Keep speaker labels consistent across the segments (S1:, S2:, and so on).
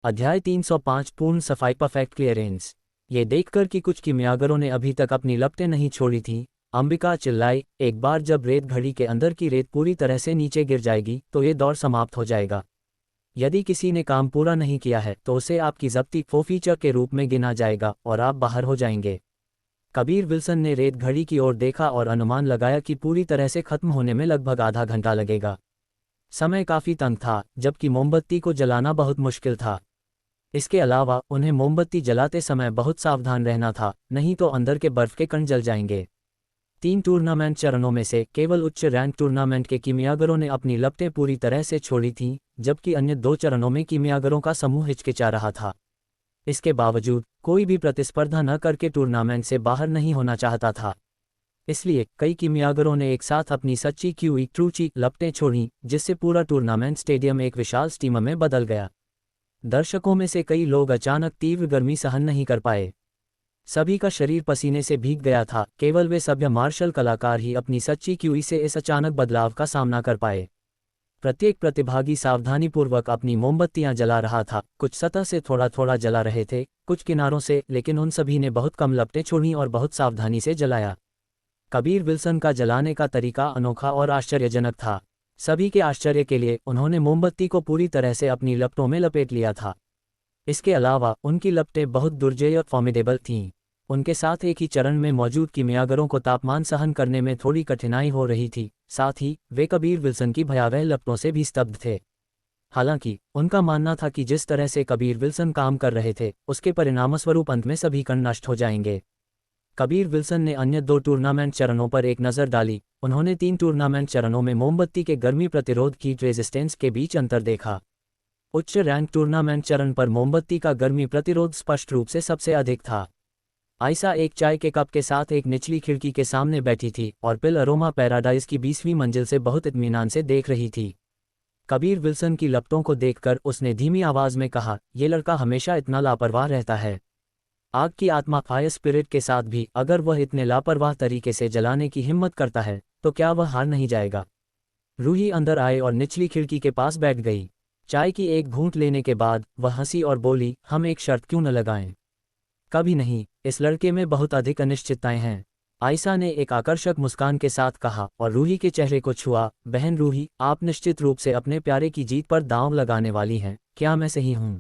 S1: अध्याय 305 पूर्ण सफाई परफेक्ट क्लियरेंस। ये देखकर कि कुछ किमियागरों ने अभी तक अपनी लपटें नहीं छोड़ी थीं, अंबिका चिल्लाई, एक बार जब रेत घड़ी के अंदर की रेत पूरी तरह से नीचे गिर जाएगी तो ये दौर समाप्त हो जाएगा। यदि किसी ने काम पूरा नहीं किया है तो उसे आपकी जब्ती फोफीचर के रूप में गिना जाएगा और आप बाहर हो जाएंगे। कबीर विल्सन ने रेत घड़ी की ओर देखा और अनुमान लगाया कि पूरी तरह से खत्म होने में लगभग आधा घंटा लगेगा। समय काफ़ी तंग था, जबकि मोमबत्ती को जलाना बहुत मुश्किल था। इसके अलावा उन्हें मोमबत्ती जलाते समय बहुत सावधान रहना था, नहीं तो अंदर के बर्फ के कण जल जाएंगे। 3 टूर्नामेंट चरणों में से केवल उच्च रैंक टूर्नामेंट के कीमियागरों ने अपनी लपटें पूरी तरह से छोड़ी थीं, जबकि अन्य 2 चरणों में कीमियागरों का समूह हिचकिचा रहा था। इसके बावजूद कोई भी प्रतिस्पर्धा न करके टूर्नामेंट से बाहर नहीं होना चाहता था। इसलिए कई कीमियागरों ने एक साथ अपनी सच्ची क्यूई ट्रूची लपटें छोड़ीं, जिससे पूरा टूर्नामेंट स्टेडियम एक विशाल स्टीमर में बदल गया। दर्शकों में से कई लोग अचानक तीव्र गर्मी सहन नहीं कर पाए। सभी का शरीर पसीने से भीग गया था, केवल वे सभ्य मार्शल कलाकार ही अपनी सच्ची क्यूई से इस अचानक बदलाव का सामना कर पाए। प्रत्येक प्रतिभागी सावधानीपूर्वक अपनी मोमबत्तियां जला रहा था, कुछ सतह से थोड़ा थोड़ा जला रहे थे, कुछ किनारों से, लेकिन उन सभी ने बहुत कम लपटें छोड़ीं और बहुत सावधानी से जलाया। कबीर विल्सन का जलाने का तरीका अनोखा और आश्चर्यजनक था। सभी के आश्चर्य के लिए उन्होंने मोमबत्ती को पूरी तरह से अपनी लपटों में लपेट लिया था। इसके अलावा उनकी लपटें बहुत दुर्जय और फॉर्मिडेबल थीं। उनके साथ एक ही चरण में मौजूद कीमियागरों को तापमान सहन करने में थोड़ी कठिनाई हो रही थी, साथ ही वे कबीर विल्सन की भयावह लपटों से भी स्तब्ध थे। हालांकि उनका मानना था कि जिस तरह से कबीर विल्सन काम कर रहे थे, उसके परिणामस्वरूप अंत में सभी कण नष्ट हो जाएंगे। कबीर विल्सन ने अन्य 2 टूर्नामेंट चरणों पर एक नज़र डाली। उन्होंने 3 टूर्नामेंट चरणों में मोमबत्ती के गर्मी प्रतिरोध हीट रेजिस्टेंस के बीच अंतर देखा। उच्च रैंक टूर्नामेंट चरण पर मोमबत्ती का गर्मी प्रतिरोध स्पष्ट रूप से सबसे अधिक था। आयशा एक चाय के कप के साथ एक निचली खिड़की के सामने बैठी थी और पिल अरोमा पैराडाइज की 20वीं मंजिल से बहुत इत्मीनान से देख रही थी। कबीर विल्सन की लपटों को देखकर उसने धीमी आवाज में कहा, यह लड़का हमेशा इतना लापरवाह रहता है। आग की आत्मा फायर स्पिरिट के साथ भी अगर वह इतने लापरवाह तरीके से जलाने की हिम्मत करता है तो क्या वह हार नहीं जाएगा। रूही अंदर आए और निचली खिड़की के पास बैठ गई। चाय की एक घूंट लेने के बाद वह हंसी और बोली, हम एक शर्त क्यों न लगाएं? कभी नहीं, इस लड़के में बहुत अधिक अनिश्चितताएं हैं। आयशा ने एक आकर्षक मुस्कान के साथ कहा और रूही के चेहरे को छुआ। बहन रूही, आप निश्चित रूप से अपने प्यारे की जीत पर दांव लगाने वाली हैं, क्या मैं सही हूं?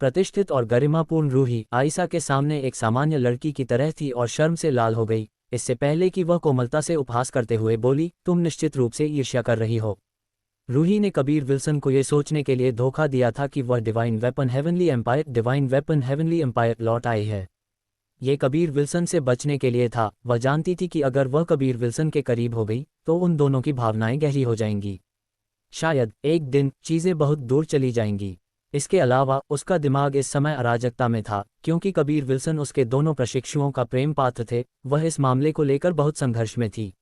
S1: प्रतिष्ठित और गरिमापूर्ण रूही आयशा के सामने एक सामान्य लड़की की तरह थी और शर्म से लाल हो गई। इससे पहले कि वह कोमलता से उपहास करते हुए बोली, तुम निश्चित रूप से ईर्ष्या कर रही हो। रूही ने कबीर विल्सन को यह सोचने के लिए धोखा दिया था कि वह डिवाइन वेपन हेवनली एम्पायर लौट आई है। ये कबीर विल्सन से बचने के लिए था। वह जानती थी कि अगर वह कबीर विल्सन के करीब हो गई तो उन दोनों की भावनाएं गहरी हो जाएंगी। शायद एक दिन चीज़ें बहुत दूर चली जाएंगी। इसके अलावा उसका दिमाग इस समय अराजकता में था, क्योंकि कबीर विल्सन उसके दोनों प्रशिक्षुओं का प्रेम पात्र थे। वह इस मामले को लेकर बहुत संघर्ष में थी।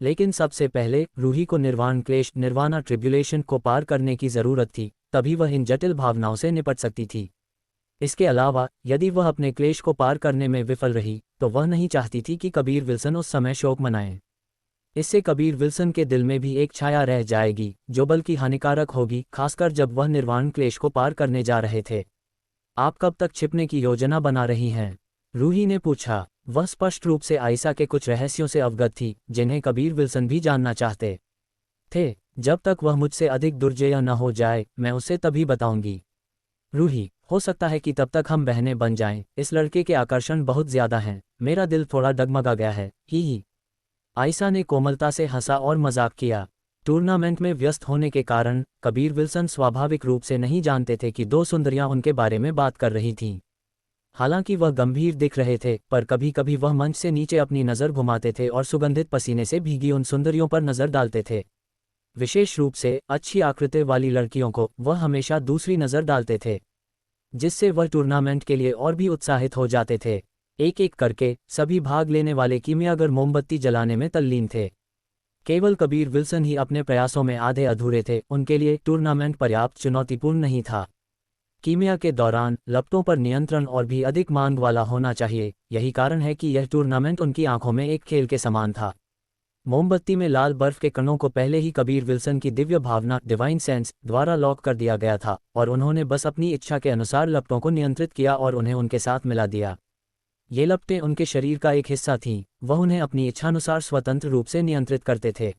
S1: लेकिन सबसे पहले रूही को निर्वाणा ट्रिब्यूलेशन को पार करने की ज़रूरत थी, तभी वह इन जटिल भावनाओं से निपट सकती थी। इसके अलावा यदि वह अपने क्लेश को पार करने में विफल रही तो वह नहीं चाहती थी कि कबीर विल्सन उस समय शोक मनाए। इससे कबीर विल्सन के दिल में भी एक छाया रह जाएगी जो बल्कि हानिकारक होगी, खासकर जब वह निर्वाण क्लेश को पार करने जा रहे थे। आप कब तक छिपने की योजना बना रही हैं? रूही ने पूछा। वह स्पष्ट रूप से आयशा के कुछ रहस्यों से अवगत थी जिन्हें कबीर विल्सन भी जानना चाहते थे। जब तक वह मुझसे अधिक दुर्जय न हो जाए मैं उसे तभी बताऊंगी। रूही, हो सकता है कि तब तक हम बहनें बन जाएं। इस लड़के के आकर्षण बहुत ज्यादा हैं, मेरा दिल थोड़ा डगमगा गया है। ही आयशा ने कोमलता से हंसा और मजाक किया। टूर्नामेंट में व्यस्त होने के कारण कबीर विल्सन स्वाभाविक रूप से नहीं जानते थे कि 2 सुंदरियां उनके बारे में बात कर रही थीं। हालांकि वह गंभीर दिख रहे थे, पर कभी कभी वह मंच से नीचे अपनी नज़र घुमाते थे और सुगंधित पसीने से भीगी उन सुंदरियों पर नज़र डालते थे। विशेष रूप से अच्छी आकृति वाली लड़कियों को वह हमेशा दूसरी नज़र डालते थे, जिससे वह टूर्नामेंट के लिए और भी उत्साहित हो जाते थे। एक एक करके सभी भाग लेने वाले कीमियागर मोमबत्ती जलाने में तल्लीन थे। केवल कबीर विल्सन ही अपने प्रयासों में आधे अधूरे थे। उनके लिए टूर्नामेंट पर्याप्त चुनौतीपूर्ण नहीं था। कीमिया के दौरान लपटों पर नियंत्रण और भी अधिक मांग वाला होना चाहिए। यही कारण है कि यह टूर्नामेंट उनकी आंखों में एक खेल के समान था। मोमबत्ती में लाल बर्फ के कणों को पहले ही कबीर विल्सन की दिव्य भावना डिवाइन सेंस द्वारा लॉक कर दिया गया था और उन्होंने बस अपनी इच्छा के अनुसार लपटों को नियंत्रित किया और उन्हें उनके साथ मिला दिया। ये लपटें उनके शरीर का एक हिस्सा थीं, वह उन्हें अपनी इच्छानुसार स्वतंत्र रूप से नियंत्रित करते थे।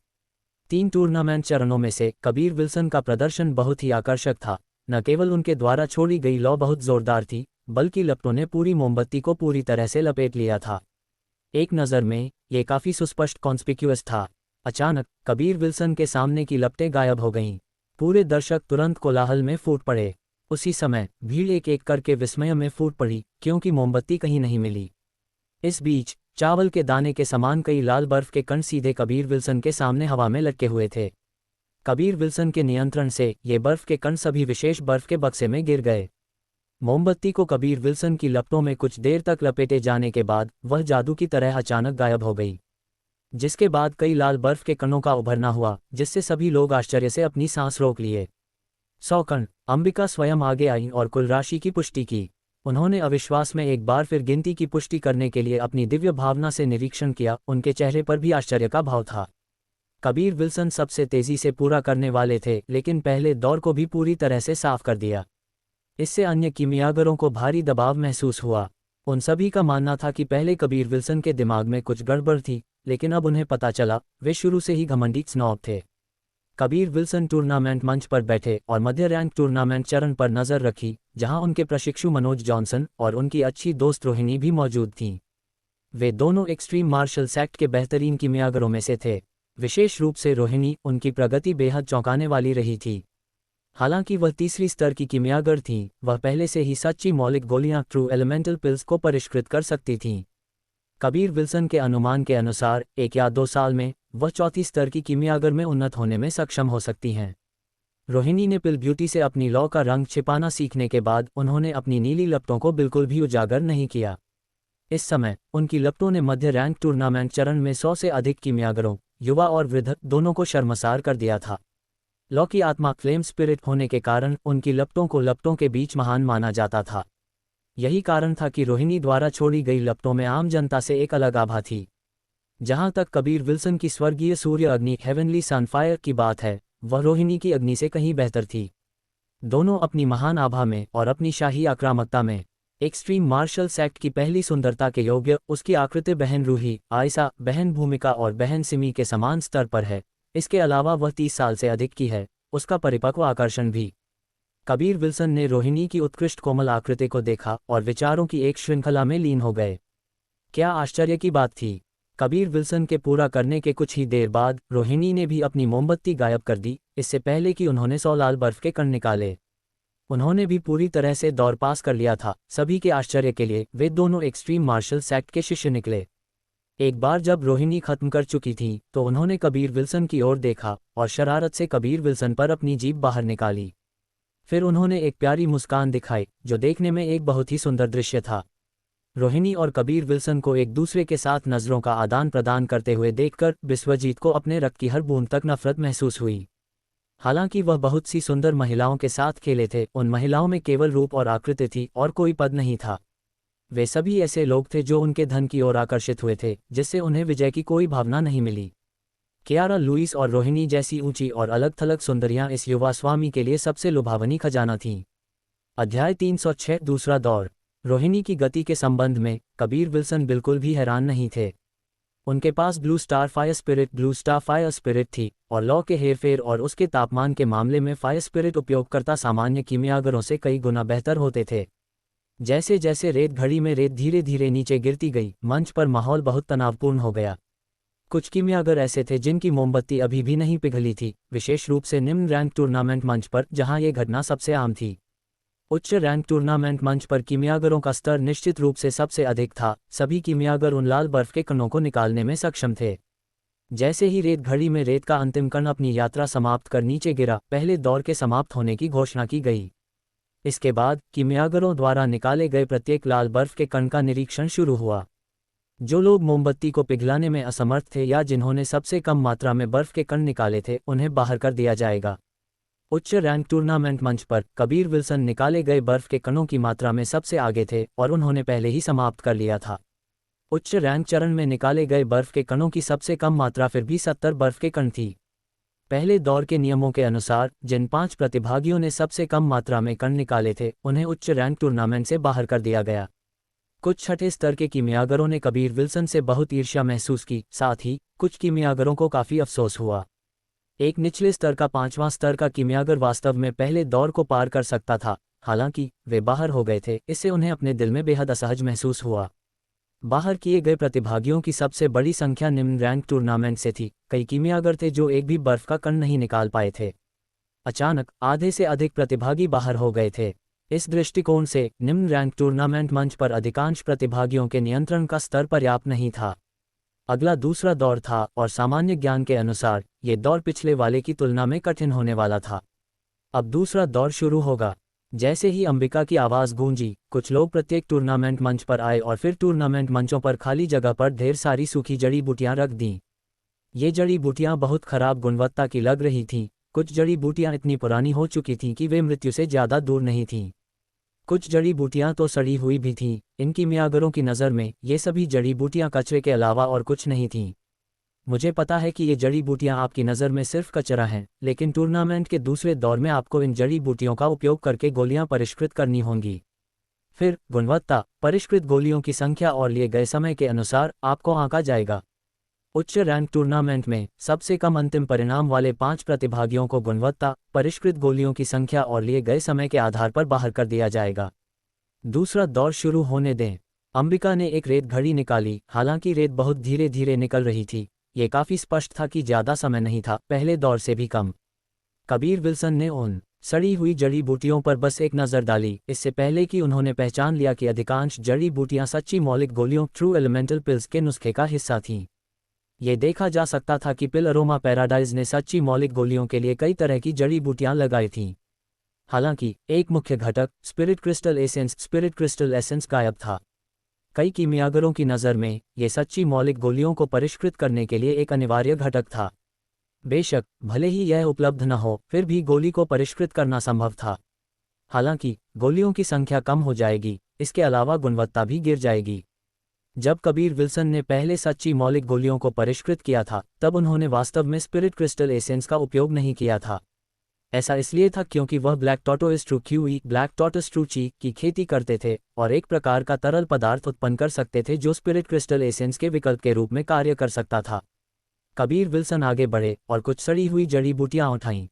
S1: 3 टूर्नामेंट चरणों में से कबीर विल्सन का प्रदर्शन बहुत ही आकर्षक था। न केवल उनके द्वारा छोड़ी गई लौ बहुत जोरदार थी, बल्कि लपटों ने पूरी मोमबत्ती को पूरी तरह से लपेट लिया था। एक नज़र में ये काफ़ी सुस्पष्ट कॉन्स्पिक्यूअस था। अचानक कबीर विल्सन के सामने की लपटें गायब हो गईं। पूरे दर्शक तुरंत कोलाहल में फूट पड़े। उसी समय भीड़ एक एक करके विस्मय में फूट पड़ी, क्योंकि मोमबत्ती कहीं नहीं मिली। इस बीच चावल के दाने के समान कई लाल बर्फ के कण सीधे कबीर विल्सन के सामने हवा में लटके हुए थे। कबीर विल्सन के नियंत्रण से ये बर्फ के कण सभी विशेष बर्फ के बक्से में गिर गए। मोमबत्ती को कबीर विल्सन की लपटों में कुछ देर तक लपेटे जाने के बाद वह जादू की तरह अचानक गायब हो गई, जिसके बाद कई लाल बर्फ के कणों का उभरना हुआ, जिससे सभी लोग आश्चर्य से अपनी सांस रोक लिए। 100 कण। अंबिका स्वयं आगे आई और कुल राशि की पुष्टि की। उन्होंने अविश्वास में एक बार फिर गिनती की पुष्टि करने के लिए अपनी दिव्य भावना से निरीक्षण किया। उनके चेहरे पर भी आश्चर्य का भाव था। कबीर विल्सन सबसे तेजी से पूरा करने वाले थे, लेकिन पहले दौर को भी पूरी तरह से साफ कर दिया। इससे अन्य कीमियागरों को भारी दबाव महसूस हुआ। उन सभी का मानना था कि पहले कबीर विल्सन के दिमाग में कुछ गड़बड़ थी, लेकिन अब उन्हें पता चला वे शुरू से ही घमंडी स्नॉब थे। कबीर विल्सन टूर्नामेंट मंच पर बैठे और मध्य रैंक टूर्नामेंट चरण पर नजर रखी, जहां उनके प्रशिक्षु मनोज जॉनसन और उनकी अच्छी दोस्त रोहिणी भी मौजूद थीं। वे दोनों एक्सट्रीम मार्शल आर्ट के बेहतरीन कीमियागरों में से थे। विशेष रूप से रोहिणी, उनकी प्रगति बेहद चौंकाने वाली रही थी। हालांकि वह तीसरी स्तर की कीमियागर थीं, वह पहले से ही सच्ची मौलिक गोलियां ट्रू एलिमेंटल पिल्स को परिष्कृत कर सकती थीं। कबीर विल्सन के अनुमान के अनुसार 1 या 2 साल में वह चौथी स्तर की कीमियागर में उन्नत होने में सक्षम हो सकती हैं। रोहिणी ने पिल ब्यूटी से अपनी लौ का रंग छिपाना सीखने के बाद उन्होंने अपनी नीली लपटों को बिल्कुल भी उजागर नहीं किया। इस समय उनकी लपटों ने मध्य रैंक टूर्नामेंट चरण में 100 से अधिक कीमियागरों, युवा और वृद्ध, दोनों को शर्मसार कर दिया था। लौ की आत्मा फ्लेम स्पिरिट होने के कारण उनकी लपटों को लपटों के बीच महान माना जाता था। यही कारण था कि रोहिणी द्वारा छोड़ी गई लपटों में आम जनता से एक अलग आभा थी। जहां तक कबीर विल्सन की स्वर्गीय सूर्य अग्नि हेवनली सनफायर की बात है, वह रोहिणी की अग्नि से कहीं बेहतर थी। दोनों अपनी महान आभा में और अपनी शाही आक्रामकता में एक्सट्रीम मार्शल आर्ट की पहली सुंदरता के योग्य, उसकी आकृति बहन रूही, आयशा, बहन भूमिका और बहन सिमी के समान स्तर पर है। इसके अलावा वह 30 साल से अधिक की है, उसका परिपक्व आकर्षण भी। कबीर विल्सन ने रोहिणी की उत्कृष्ट कोमल आकृति को देखा और विचारों की एक श्रृंखला में लीन हो गए। क्या आश्चर्य की बात थी। कबीर विल्सन के पूरा करने के कुछ ही देर बाद रोहिणी ने भी अपनी मोमबत्ती गायब कर दी, इससे पहले कि उन्होंने 100 लाल बर्फ के कण निकाले। उन्होंने भी पूरी तरह से दौर पास कर लिया था। सभी के आश्चर्य के लिए वे दोनों एक्सट्रीम मार्शल आर्ट के शिष्य निकले। एक बार जब रोहिणी खत्म कर चुकी थी तो उन्होंने कबीर विल्सन की ओर देखा और शरारत से कबीर विल्सन पर अपनी जीभ बाहर निकाली। फिर उन्होंने एक प्यारी मुस्कान दिखाई, जो देखने में एक बहुत ही सुंदर दृश्य था। रोहिणी और कबीर विल्सन को एक दूसरे के साथ नज़रों का आदान प्रदान करते हुए देखकर बिस्वजीत को अपने रक्त की हर बूंद तक नफरत महसूस हुई। हालांकि वह बहुत सी सुंदर महिलाओं के साथ खेले थे, उन महिलाओं में केवल रूप और आकृति थी और कोई पद नहीं था। वे सभी ऐसे लोग थे जो उनके धन की ओर आकर्षित हुए थे, जिससे उन्हें विजय की कोई भावना नहीं मिली। कियारा लुइस और रोहिणी जैसी ऊंची और अलग थलग सुंदरियां इस युवा स्वामी के लिए सबसे लुभावनी खजाना थीं। अध्याय 306 दूसरा दौर। रोहिणी की गति के संबंध में कबीर विल्सन बिल्कुल भी हैरान नहीं थे। उनके पास ब्लू स्टार फायर स्पिरिट थी और लौ के हेरफेर और उसके तापमान के मामले में फायर स्पिरिट उपयोगकर्ता सामान्य कीमियागरों से कई गुना बेहतर होते थे। जैसे जैसे रेत घड़ी में रेत धीरे धीरे नीचे गिरती गई, मंच पर माहौल बहुत तनावपूर्ण हो गया। कुछ कीमियागर ऐसे थे जिनकी मोमबत्ती अभी भी नहीं पिघली थी, विशेष रूप से निम्न रैंक टूर्नामेंट मंच पर, जहां ये घटना सबसे आम थी। उच्च रैंक टूर्नामेंट मंच पर कीमियागरों का स्तर निश्चित रूप से सबसे अधिक था। सभी कीमियागर उन लाल बर्फ के कणों को निकालने में सक्षम थे। जैसे ही रेत घड़ी में रेत का अंतिम कण अपनी यात्रा समाप्त कर नीचे गिरा, पहले दौर के समाप्त होने की घोषणा की गई। इसके बाद कीमियागरों द्वारा निकाले गए प्रत्येक लाल बर्फ के कण का निरीक्षण शुरू हुआ। जो लोग मोमबत्ती को पिघलाने में असमर्थ थे या जिन्होंने सबसे कम मात्रा में बर्फ के कण निकाले थे, उन्हें बाहर कर दिया जाएगा। उच्च रैंक टूर्नामेंट मंच पर कबीर विल्सन निकाले गए बर्फ के कणों की मात्रा में सबसे आगे थे और उन्होंने पहले ही समाप्त कर लिया था। उच्च रैंक चरण में निकाले गए बर्फ के कणों की सबसे कम मात्रा फिर भी 70 बर्फ के कण थी। पहले दौर के नियमों के अनुसार जिन 5 प्रतिभागियों ने सबसे कम मात्रा में कण निकाले थे उन्हें उच्च रैंक टूर्नामेंट से बाहर कर दिया गया। कुछ छठे स्तर के कीमियागरों ने कबीर विल्सन से बहुत ईर्ष्या महसूस की, साथ ही कुछ कीमियागरों को काफ़ी अफसोस हुआ। एक निचले स्तर का 5वां स्तर का कीमियागर वास्तव में पहले दौर को पार कर सकता था, हालांकि वे बाहर हो गए थे, इससे उन्हें अपने दिल में बेहद असहज महसूस हुआ। बाहर किए गए प्रतिभागियों की सबसे बड़ी संख्या निम्न रैंक टूर्नामेंट से थी। कई कीमियागर थे जो एक भी बर्फ का कण नहीं निकाल पाए थे। अचानक आधे से अधिक प्रतिभागी बाहर हो गए थे। इस दृष्टिकोण से निम्न रैंक टूर्नामेंट मंच पर अधिकांश प्रतिभागियों के नियंत्रण का स्तर पर्याप्त नहीं था। अगला दूसरा दौर था और सामान्य ज्ञान के अनुसार ये दौर पिछले वाले की तुलना में कठिन होने वाला था। अब दूसरा दौर शुरू होगा। जैसे ही अंबिका की आवाज़ गूंजी, कुछ लोग प्रत्येक टूर्नामेंट मंच पर आए और फिर टूर्नामेंट मंचों पर खाली जगह पर ढेर सारी सूखी जड़ी बूटियां रख दीं। ये जड़ी बूटियां बहुत खराब गुणवत्ता की लग रही थीं। कुछ जड़ी बूटियां इतनी पुरानी हो चुकी थीं कि वे मृत्यु से ज़्यादा दूर नहीं थीं। कुछ जड़ी बूटियां तो सड़ी हुई भी थीं। इन कीमियागरों की नज़र में ये सभी जड़ी बूटियां कचरे के अलावा और कुछ नहीं थीं। मुझे पता है कि ये जड़ी बूटियां आपकी नज़र में सिर्फ कचरा हैं, लेकिन टूर्नामेंट के दूसरे दौर में आपको इन जड़ी बूटियों का उपयोग करके गोलियां परिष्कृत करनी होंगी। फिर गुणवत्ता, परिष्कृत गोलियों की संख्या और लिए गए समय के अनुसार आपको आंका जाएगा। उच्च रैंक टूर्नामेंट में सबसे कम अंतिम परिणाम वाले 5 प्रतिभागियों को गुणवत्ता, परिष्कृत गोलियों की संख्या और लिए गए समय के आधार पर बाहर कर दिया जाएगा। दूसरा दौर शुरू होने दें। अंबिका ने एक रेत घड़ी निकाली। हालांकि रेत बहुत धीरे धीरे निकल रही थी, ये काफ़ी स्पष्ट था कि ज़्यादा समय नहीं था, पहले दौर से भी कम। कबीर विल्सन ने उन सड़ी हुई जड़ी बूटियों पर बस एक नज़र डाली, इससे पहले कि उन्होंने पहचान लिया कि अधिकांश जड़ी बूटियां सच्ची मौलिक गोलियों ट्रू एलिमेंटल पिल्स के नुस्खे का हिस्सा थीं। ये देखा जा सकता था कि पिल अरोमा पैराडाइज ने सच्ची मौलिक गोलियों के लिए कई तरह की जड़ी बूटियां लगाई थीं। हालांकि एक मुख्य घटक स्पिरिट क्रिस्टल एसेंस गायब था। कई कीमियागरों की नज़र में ये सच्ची मौलिक गोलियों को परिष्कृत करने के लिए एक अनिवार्य घटक था। बेशक भले ही यह उपलब्ध न हो, फिर भी गोली को परिष्कृत करना संभव था। हालांकि गोलियों की संख्या कम हो जाएगी, इसके अलावा गुणवत्ता भी गिर जाएगी। जब कबीर विल्सन ने पहले सच्ची मौलिक गोलियों को परिष्कृत किया था, तब उन्होंने वास्तव में स्पिरिट क्रिस्टल एसेंस का उपयोग नहीं किया था। ऐसा इसलिए था क्योंकि वह ब्लैक टॉर्टोइस ट्रूक्यूई ब्लैक टॉर्टोइस ट्रूची की खेती करते थे और एक प्रकार का तरल पदार्थ उत्पन्न कर सकते थे जो स्पिरिट क्रिस्टल एसेंस के विकल्प के रूप में कार्य कर सकता था। कबीर विल्सन आगे बढ़े और कुछ सड़ी हुई जड़ी बूटियां उठाईं।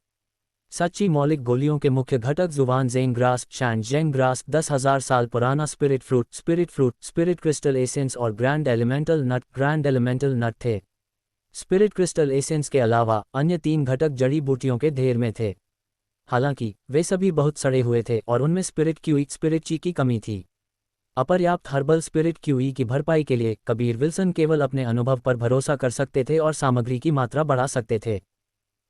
S1: सच्ची मौलिक गोलियों के मुख्य घटक जुवान जेंग ग्रास, शैनजेंग ग्रास, 10,000 साल पुराना spirit fruit, spirit crystal essence और ग्रैंड एलिमेंटल नट थे। स्पिरिट क्रिस्टल एसेंस के अलावा अन्य 3 घटक जड़ी बूटियों के ढेर में थे। हालांकि वे सभी बहुत सड़े हुए थे और उनमें स्पिरिट ची की कमी थी। अपर्याप्त हर्बल स्पिरिट क्यूई की भरपाई के लिए कबीर विल्सन केवल अपने अनुभव पर भरोसा कर सकते थे और सामग्री की मात्रा बढ़ा सकते थे।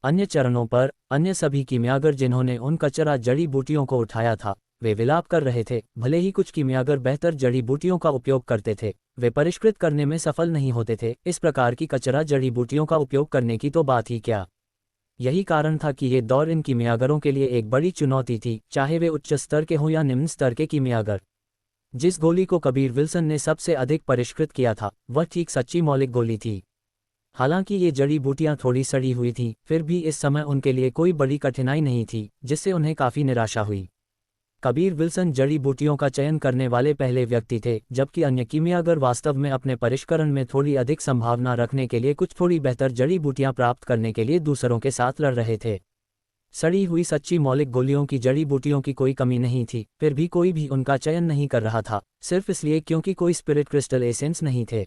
S1: अन्य चरणों पर अन्य सभी कीमियागर जिन्होंने उन कचरा जड़ी बूटियों को उठाया था, वे विलाप कर रहे थे। भले ही कुछ कीमियागर बेहतर जड़ी बूटियों का उपयोग करते थे, वे परिष्कृत करने में सफल नहीं होते थे। इस प्रकार की कचरा जड़ी बूटियों का उपयोग करने की तो बात ही क्या। यही कारण था कि ये दौर इन कीमियागरों के लिए एक बड़ी चुनौती थी, चाहे वे उच्च स्तर के हों या निम्न स्तर के कीमियागर। जिस गोली को कबीर विल्सन ने सबसे अधिक परिष्कृत किया था, वह ठीक सच्ची मौलिक गोली थी। हालांकि ये जड़ी बूटियां थोड़ी सड़ी हुई थीं, फिर भी इस समय उनके लिए कोई बड़ी कठिनाई नहीं थी, जिससे उन्हें काफ़ी निराशा हुई। कबीर विल्सन जड़ी बूटियों का चयन करने वाले पहले व्यक्ति थे, जबकि अन्य कीमियागर वास्तव में अपने परिष्करण में थोड़ी अधिक संभावना रखने के लिए कुछ थोड़ी बेहतर जड़ी बूटियां प्राप्त करने के लिए दूसरों के साथ लड़ रहे थे। सड़ी हुई सच्ची मौलिक गोलियों की जड़ी बूटियों की कोई कमी नहीं थी, फिर भी कोई भी उनका चयन नहीं कर रहा था, सिर्फ इसलिए क्योंकि कोई स्पिरिट क्रिस्टल एसेंस नहीं थे।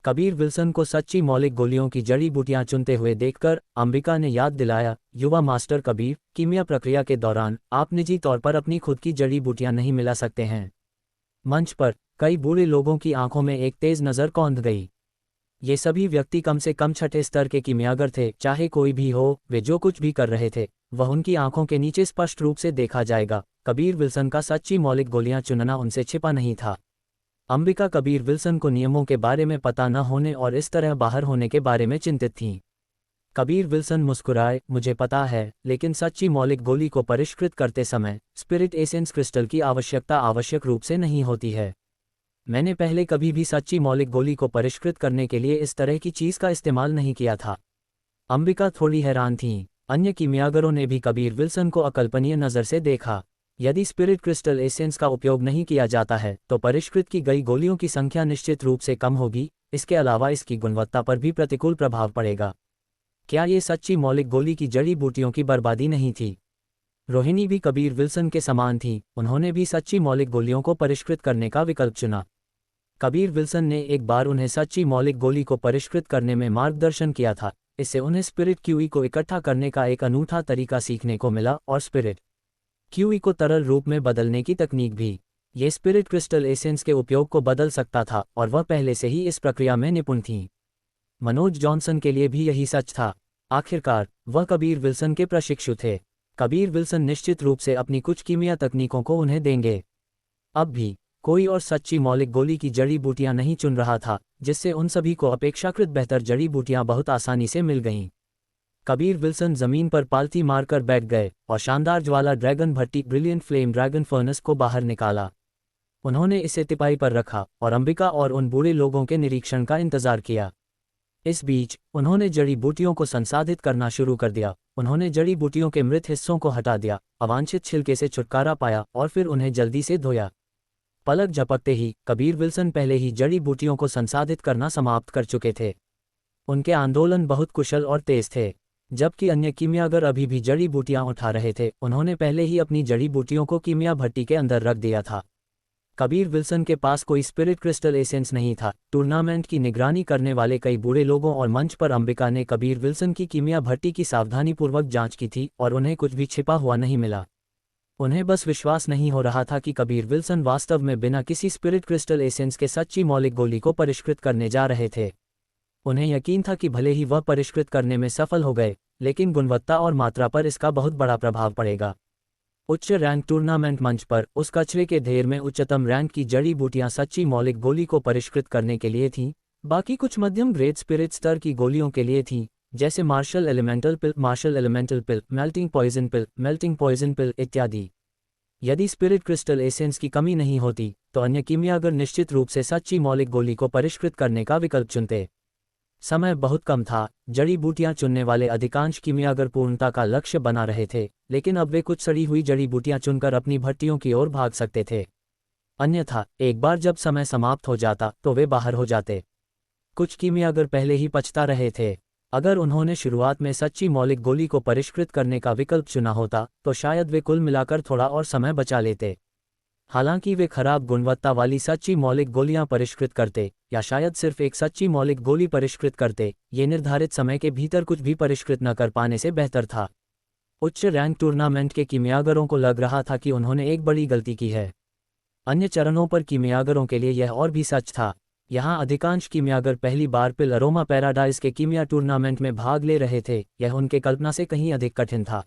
S1: कबीर विल्सन को सच्ची मौलिक गोलियों की जड़ी बूटियां चुनते हुए देखकर अंबिका ने याद दिलाया, युवा मास्टर कबीर, कीमिया प्रक्रिया के दौरान आप निजी तौर पर अपनी खुद की जड़ी बूटियां नहीं मिला सकते हैं। मंच पर कई बूढ़े लोगों की आंखों में एक तेज नज़र कौंध गई। ये सभी व्यक्ति कम से कम छठे स्तर के कीमियागर थे। चाहे कोई भी हो, वे जो कुछ भी कर रहे थे वह उनकी आंखों के नीचे स्पष्ट रूप से देखा जाएगा। कबीर विल्सन का सच्ची मौलिक गोलियां चुनना उनसे छिपा नहीं था। अंबिका कबीर विल्सन को नियमों के बारे में पता न होने और इस तरह बाहर होने के बारे में चिंतित थीं। कबीर विल्सन मुस्कुराए, मुझे पता है, लेकिन सच्ची मौलिक गोली को परिष्कृत करते समय स्पिरिट एसेंस क्रिस्टल की आवश्यकता आवश्यक रूप से नहीं होती है। मैंने पहले कभी भी सच्ची मौलिक गोली को परिष्कृत करने के लिए इस तरह की चीज़ का इस्तेमाल नहीं किया था। अंबिका थोड़ी हैरान थीं। अन्य कीमियागरों ने भी कबीर विल्सन को अकल्पनीय नज़र से देखा। यदि स्पिरिट क्रिस्टल एसेंस का उपयोग नहीं किया जाता है तो परिष्कृत की गई गोलियों की संख्या निश्चित रूप से कम होगी। इसके अलावा इसकी गुणवत्ता पर भी प्रतिकूल प्रभाव पड़ेगा। क्या ये सच्ची मौलिक गोली की जड़ी बूटियों की बर्बादी नहीं थी? रोहिणी भी कबीर विल्सन के समान थी। उन्होंने भी सच्ची मौलिक गोलियों को परिष्कृत करने का विकल्प चुना। कबीर विल्सन ने एक बार उन्हें सच्ची मौलिक गोली को परिष्कृत करने में मार्गदर्शन किया था। इससे उन्हें स्पिरिट क्यूई को इकट्ठा करने का एक अनूठा तरीका सीखने को मिला और स्पिरिट क्यूई को तरल रूप में बदलने की तकनीक भी। ये स्पिरिट क्रिस्टल एसेंस के उपयोग को बदल सकता था और वह पहले से ही इस प्रक्रिया में निपुण थीं। मनोज जॉनसन के लिए भी यही सच था। आखिरकार वह कबीर विल्सन के प्रशिक्षु थे। कबीर विल्सन निश्चित रूप से अपनी कुछ कीमिया तकनीकों को उन्हें देंगे। अब भी कोई और सच्ची मौलिक गोली की जड़ी बूटियां नहीं चुन रहा था, जिससे उन सभी को अपेक्षाकृत बेहतर जड़ी बूटियां बहुत आसानी से मिल गईं। कबीर विल्सन जमीन पर पालथी मारकर बैठ गए और शानदार ज्वाला ड्रैगन भट्टी ब्रिलियंट फ्लेम ड्रैगन फर्नेस को बाहर निकाला। उन्होंने इसे तिपाई पर रखा और अंबिका और उन बूढ़े लोगों के निरीक्षण का इंतजार किया। इस बीच उन्होंने जड़ी बूटियों को संसाधित करना शुरू कर दिया। उन्होंने जड़ी बूटियों के मृत हिस्सों को हटा दिया, अवांछित छिलके से छुटकारा पाया और फिर उन्हें जल्दी से धोया। पलक झपकते ही कबीर विल्सन पहले ही जड़ी बूटियों को संसाधित करना समाप्त कर चुके थे। उनके आंदोलन बहुत कुशल और तेज थे। जबकि अन्य कीमियागर अभी भी जड़ी बूटियां उठा रहे थे, उन्होंने पहले ही अपनी जड़ी बूटियों को कीमिया भट्टी के अंदर रख दिया था। कबीर विल्सन के पास कोई स्पिरिट क्रिस्टल एसेंस नहीं था। टूर्नामेंट की निगरानी करने वाले कई बूढ़े लोगों और मंच पर अंबिका ने कबीर विल्सन की कीमिया भट्टी की सावधानीपूर्वक जांच की थी और उन्हें कुछ भी छिपा हुआ नहीं मिला। उन्हें बस विश्वास नहीं हो रहा था कि कबीर विल्सन वास्तव में बिना किसी स्पिरिट क्रिस्टल एसेंस के सच्ची मौलिक गोली को परिष्कृत करने जा रहे थे। उन्हें यकीन था कि भले ही वह परिष्कृत करने में सफल हो गए, लेकिन गुणवत्ता और मात्रा पर इसका बहुत बड़ा प्रभाव पड़ेगा। उच्च रैंक टूर्नामेंट मंच पर उस कचरे के ढेर में उच्चतम रैंक की जड़ी बूटियां सच्ची मौलिक गोली को परिष्कृत करने के लिए थीं। बाकी कुछ मध्यम ग्रेड स्पिरिट स्तर की गोलियों के लिए थीं, जैसे मार्शल एलिमेंटल पिल, मेल्टिंग पॉइजन पिल इत्यादि। यदि स्पिरिट क्रिस्टल एसेंस की कमी नहीं होती तो अन्य कीमियागर निश्चित रूप से सच्ची मौलिक गोली को परिष्कृत करने का विकल्प चुनते। समय बहुत कम था। जड़ी बूटियां चुनने वाले अधिकांश कीमियागर पूर्णता का लक्ष्य बना रहे थे, लेकिन अब वे कुछ सड़ी हुई जड़ी बूटियां चुनकर अपनी भट्टियों की ओर भाग सकते थे। अन्यथा एक बार जब समय समाप्त हो जाता तो वे बाहर हो जाते। कुछ कीमियागर पहले ही पछता रहे थे। अगर उन्होंने शुरुआत में सच्ची मौलिक गोली को परिष्कृत करने का विकल्प चुना होता तो शायद वे कुल मिलाकर थोड़ा और समय बचा लेते। हालांकि वे खराब गुणवत्ता वाली सच्ची मौलिक गोलियां परिष्कृत करते या शायद सिर्फ एक सच्ची मौलिक गोली परिष्कृत करते, ये निर्धारित समय के भीतर कुछ भी परिष्कृत न कर पाने से बेहतर था। उच्च रैंक टूर्नामेंट के कीमियागरों को लग रहा था कि उन्होंने एक बड़ी गलती की है। अन्य चरणों पर कीमियागरों के लिए यह और भी सच था। यहाँ अधिकांश कीमियागर पहली बार पिल अरोमा पैराडाइज के कीमिया टूर्नामेंट में भाग ले रहे थे। यह उनके कल्पना से कहीं अधिक कठिन था।